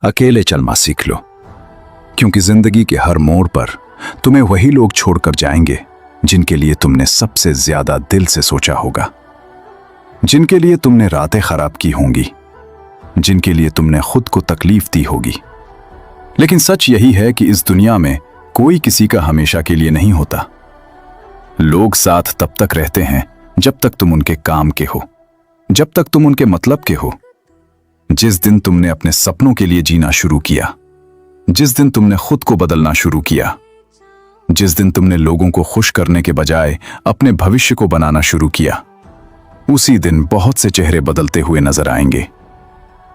अकेले चलना सीख लो, क्योंकि जिंदगी के हर मोड़ पर तुम्हें वही लोग छोड़कर जाएंगे जिनके लिए तुमने सबसे ज्यादा दिल से सोचा होगा, जिनके लिए तुमने रातें खराब की होंगी, जिनके लिए तुमने खुद को तकलीफ दी होगी। लेकिन सच यही है कि इस दुनिया में कोई किसी का हमेशा के लिए नहीं होता। लोग साथ तब तक रहते हैं जब तक तुम उनके काम के हो, जब तक तुम उनके मतलब के हो। जिस दिन तुमने अपने सपनों के लिए जीना शुरू किया, जिस दिन तुमने खुद को बदलना शुरू किया, जिस दिन तुमने लोगों को खुश करने के बजाय अपने भविष्य को बनाना शुरू किया, उसी दिन बहुत से चेहरे बदलते हुए नजर आएंगे,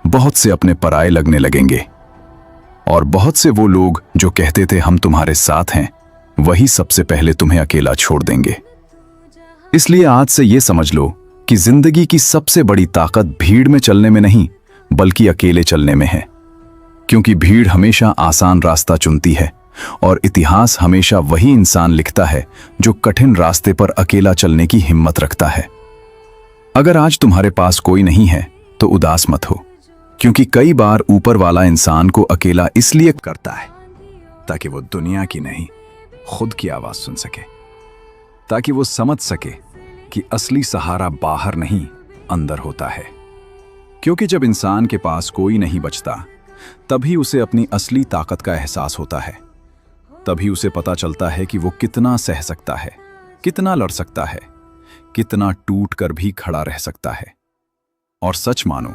बहुत से अपने पराये लगने लगेंगे, और बहुत से वो लोग जो कहते थे हम तुम्हारे साथ हैं, वही सबसे पहले तुम्हें अकेला छोड़ देंगे। इसलिए आज से ये समझ लो कि जिंदगी की सबसे बड़ी ताकत भीड़ में चलने में नहीं, बल्कि अकेले चलने में है। क्योंकि भीड़ हमेशा आसान रास्ता चुनती है और इतिहास हमेशा वही इंसान लिखता है जो कठिन रास्ते पर अकेला चलने की हिम्मत रखता है। अगर आज तुम्हारे पास कोई नहीं है तो उदास मत हो, क्योंकि कई बार ऊपर वाला इंसान को अकेला इसलिए करता है ताकि वो दुनिया की नहीं, खुद की आवाज सुन सके, ताकि वो समझ सके कि असली सहारा बाहर नहीं, अंदर होता है। क्योंकि जब इंसान के पास कोई नहीं बचता, तभी उसे अपनी असली ताकत का एहसास होता है। तभी उसे पता चलता है कि वो कितना सह सकता है, कितना लड़ सकता है, कितना टूट कर भी खड़ा रह सकता है। और सच मानो,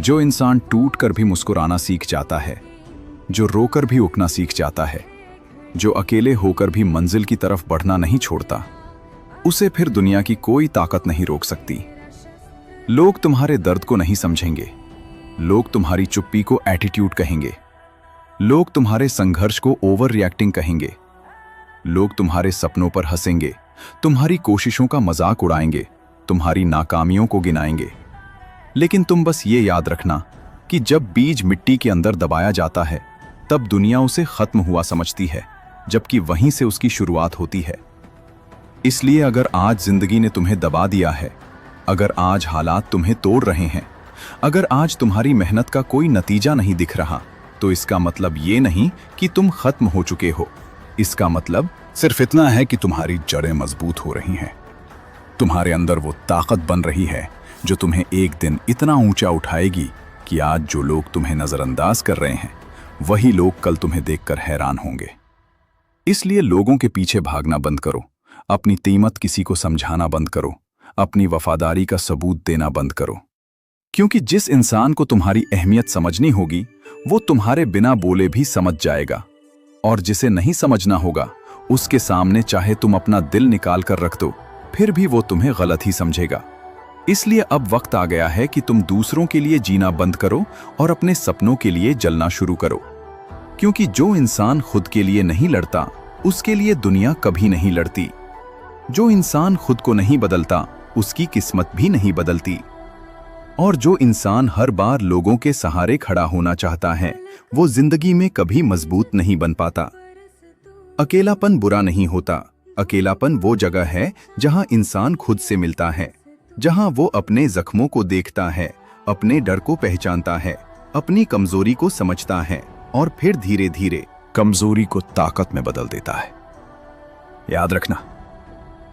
जो इंसान टूट कर भी मुस्कुराना सीख जाता है, जो रोकर भी उठना सीख जाता है, जो अकेले होकर भी मंजिल की तरफ बढ़ना नहीं छोड़ता, उसे फिर दुनिया की कोई ताकत नहीं रोक सकती। लोग तुम्हारे दर्द को नहीं समझेंगे, लोग तुम्हारी चुप्पी को एटीट्यूड कहेंगे, लोग तुम्हारे संघर्ष को ओवर रिएक्टिंग कहेंगे, लोग तुम्हारे सपनों पर हंसेंगे, तुम्हारी कोशिशों का मजाक उड़ाएंगे, तुम्हारी नाकामियों को गिनाएंगे। लेकिन तुम बस ये याद रखना कि जब बीज मिट्टी के अंदर दबाया जाता है, तब दुनिया उसे खत्म हुआ समझती है, जबकि वहीं से उसकी शुरुआत होती है। इसलिए अगर आज जिंदगी ने तुम्हें दबा दिया है, अगर आज हालात तुम्हें तोड़ रहे हैं, अगर आज तुम्हारी मेहनत का कोई नतीजा नहीं दिख रहा, तो इसका मतलब ये नहीं कि तुम खत्म हो चुके हो। इसका मतलब सिर्फ इतना है कि तुम्हारी जड़ें मजबूत हो रही हैं। तुम्हारे अंदर वो ताकत बन रही है जो तुम्हें एक दिन इतना ऊंचा उठाएगी कि आज जो लोग तुम्हें नजरअंदाज कर रहे हैं, वही लोग कल तुम्हें देखकर हैरान होंगे। इसलिए लोगों के पीछे भागना बंद करो, अपनी कीमत किसी को समझाना बंद करो, अपनी वफादारी का सबूत देना बंद करो। क्योंकि जिस इंसान को तुम्हारी अहमियत समझनी होगी, वो तुम्हारे बिना बोले भी समझ जाएगा, और जिसे नहीं समझना होगा, उसके सामने चाहे तुम अपना दिल निकाल कर रख दो, फिर भी वो तुम्हें गलत ही समझेगा। इसलिए अब वक्त आ गया है कि तुम दूसरों के लिए जीना बंद करो और अपने सपनों के लिए जलना शुरू करो। क्योंकि जो इंसान खुद के लिए नहीं लड़ता, उसके लिए दुनिया कभी नहीं लड़ती। जो इंसान खुद को नहीं बदलता, उसकी किस्मत भी नहीं बदलती। और जो इंसान हर बार लोगों के सहारे खड़ा होना चाहता है, वो जिंदगी में कभी मजबूत नहीं बन पाता। अकेलापन बुरा नहीं होता। अकेलापन वो जगह है जहां इंसान खुद से मिलता है, जहां वो अपने जख्मों को देखता है, अपने डर को पहचानता है, अपनी कमजोरी को समझता है, और फिर धीरे धीरे कमजोरी को ताकत में बदल देता है। याद रखना,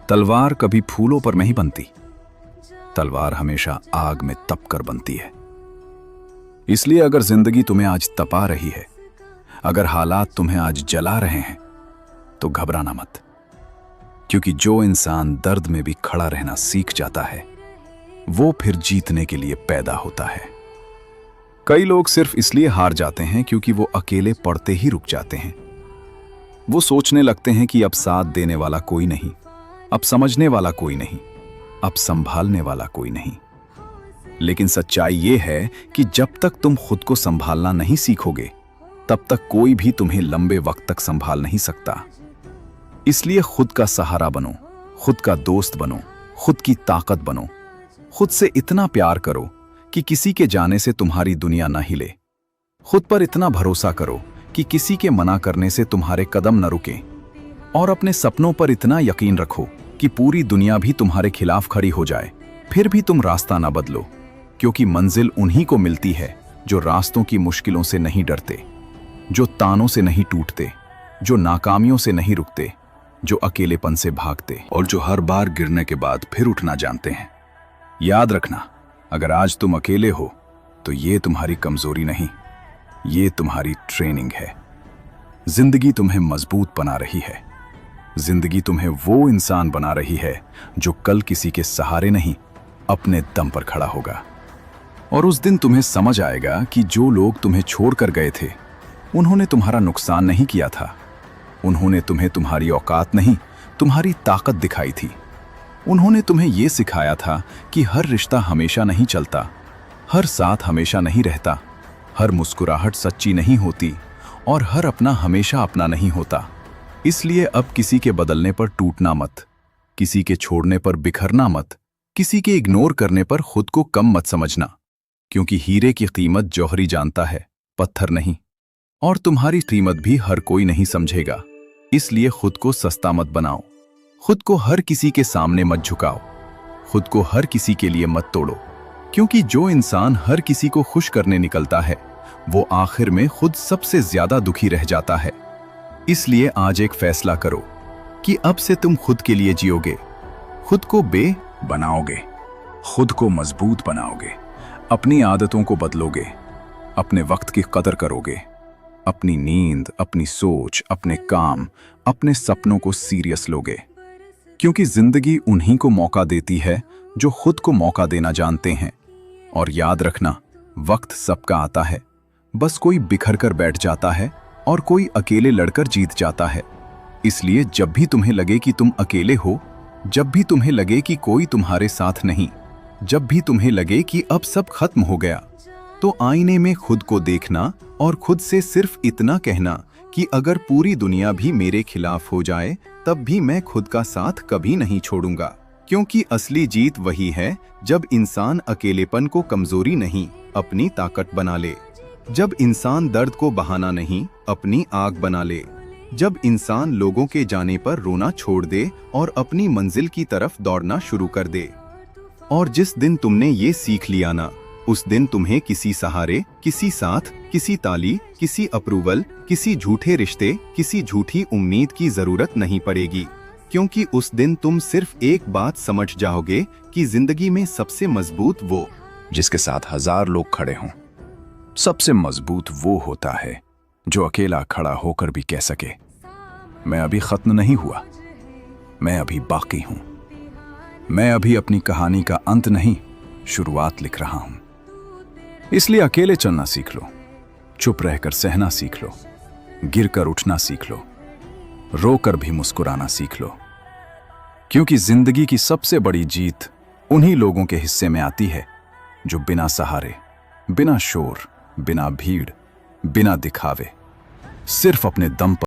तलवार कभी फूलों पर नहीं बनती, तलवार हमेशा आग में तप कर बनती है। इसलिए अगर जिंदगी तुम्हें आज तपा रही है, अगर हालात तुम्हें आज जला रहे हैं, तो घबराना मत। क्योंकि जो इंसान दर्द में भी खड़ा रहना सीख जाता है, वो फिर जीतने के लिए पैदा होता है। कई लोग सिर्फ इसलिए हार जाते हैं क्योंकि वो अकेले पड़ते ही रुक जाते हैं। वो सोचने लगते हैं कि अब साथ देने वाला कोई नहीं, अब समझने वाला कोई नहीं, अब संभालने वाला कोई नहीं। लेकिन सच्चाई ये है कि जब तक तुम खुद को संभालना नहीं सीखोगे, तब तक कोई भी तुम्हें लंबे वक्त तक संभाल नहीं सकता। इसलिए खुद का सहारा बनो, खुद का दोस्त बनो, खुद की ताकत बनो। खुद से इतना प्यार करो कि किसी के जाने से तुम्हारी दुनिया ना हिले। खुद पर इतना भरोसा करो कि किसी के मना करने से तुम्हारे कदम न रुकें। और अपने सपनों पर इतना यकीन रखो कि पूरी दुनिया भी तुम्हारे खिलाफ खड़ी हो जाए, फिर भी तुम रास्ता ना बदलो। क्योंकि मंजिल उन्हीं को मिलती है जो रास्तों की मुश्किलों से नहीं डरते, जो तानों से नहीं टूटते, जो नाकामियों से नहीं रुकते, जो अकेलेपन से भागते और जो हर बार गिरने के बाद फिर उठना जानते हैं। याद रखना, अगर आज तुम अकेले हो तो ये तुम्हारी कमजोरी नहीं, ये तुम्हारी ट्रेनिंग है। जिंदगी तुम्हें मजबूत बना रही है। जिंदगी तुम्हें वो इंसान बना रही है जो कल किसी के सहारे नहीं, अपने दम पर खड़ा होगा। और उस दिन तुम्हें समझ आएगा कि जो लोग तुम्हें छोड़कर गए थे, उन्होंने तुम्हारा नुकसान नहीं किया था। उन्होंने तुम्हें तुम्हारी औकात नहीं, तुम्हारी ताकत दिखाई थी। उन्होंने तुम्हें यह सिखाया था कि हर रिश्ता हमेशा नहीं चलता, हर साथ हमेशा नहीं रहता, हर मुस्कुराहट सच्ची नहीं होती और हर अपना हमेशा अपना नहीं होता। इसलिए अब किसी के बदलने पर टूटना मत, किसी के छोड़ने पर बिखरना मत, किसी के इग्नोर करने पर खुद को कम मत समझना, क्योंकि हीरे की कीमत जौहरी जानता है, पत्थर नहीं। और तुम्हारी कीमत भी हर कोई नहीं समझेगा। इसलिए खुद को सस्ता मत बनाओ, खुद को हर किसी के सामने मत झुकाओ, खुद को हर किसी के लिए मत तोड़ो, क्योंकि जो इंसान हर किसी को खुश करने निकलता है वो आखिर में खुद सबसे ज्यादा दुखी रह जाता है। इसलिए आज एक फैसला करो कि अब से तुम खुद के लिए जियोगे, खुद को बनाओगे, खुद को मजबूत बनाओगे, अपनी आदतों को बदलोगे, अपने वक्त की कदर करोगे, अपनी नींद, अपनी सोच, अपने काम, अपने सपनों को सीरियस लोगे। क्योंकि जिंदगी उन्हीं को मौका देती है जो खुद को मौका देना जानते हैं। और याद रखना, वक्त सबका आता है, बस कोई बिखर कर बैठ जाता है और कोई अकेले लड़कर जीत जाता है। इसलिए जब भी तुम्हें लगे कि तुम अकेले हो, जब भी तुम्हें लगे कि कोई तुम्हारे साथ नहीं, जब भी तुम्हें लगे कि अब सब खत्म हो गया, तो आईने में खुद को देखना और खुद से सिर्फ इतना कहना कि अगर पूरी दुनिया भी मेरे खिलाफ हो जाए तब भी मैं खुद का साथ कभी नहीं छोड़ूंगा। क्योंकि असली जीत वही है जब इंसान अकेलेपन को कमजोरी नहीं, अपनी ताकत बना ले। जब इंसान दर्द को बहाना नहीं, अपनी आग बना ले। जब इंसान लोगों के जाने पर रोना छोड़ दे और अपनी मंजिल की तरफ दौड़ना शुरू कर दे। और जिस दिन तुमने ये सीख लिया ना, उस दिन तुम्हें किसी सहारे, किसी साथ, किसी ताली, किसी अप्रूवल, किसी झूठे रिश्ते, किसी झूठी उम्मीद की जरूरत नहीं पड़ेगी। क्योंकि उस दिन तुम सिर्फ एक बात समझ जाओगे कि जिंदगी में सबसे मजबूत वो जिसके साथ 1000 लोग खड़े हों। सबसे मजबूत वो होता है जो अकेला खड़ा होकर भी कह सके, मैं अभी खत्म नहीं हुआ, मैं अभी बाकी हूं, मैं अभी अपनी कहानी का अंत नहीं, शुरुआत लिख रहा हूं। इसलिए अकेले चलना सीख लो, चुप रहकर सहना सीख लो, गिरकर उठना सीख लो, रोकर भी मुस्कुराना सीख लो। क्योंकि जिंदगी की सबसे बड़ी जीत उन्हीं लोगों के हिस्से में आती है जो बिना सहारे, बिना शोर, बिना भीड़, बिना दिखावे, सिर्फ अपने दम पर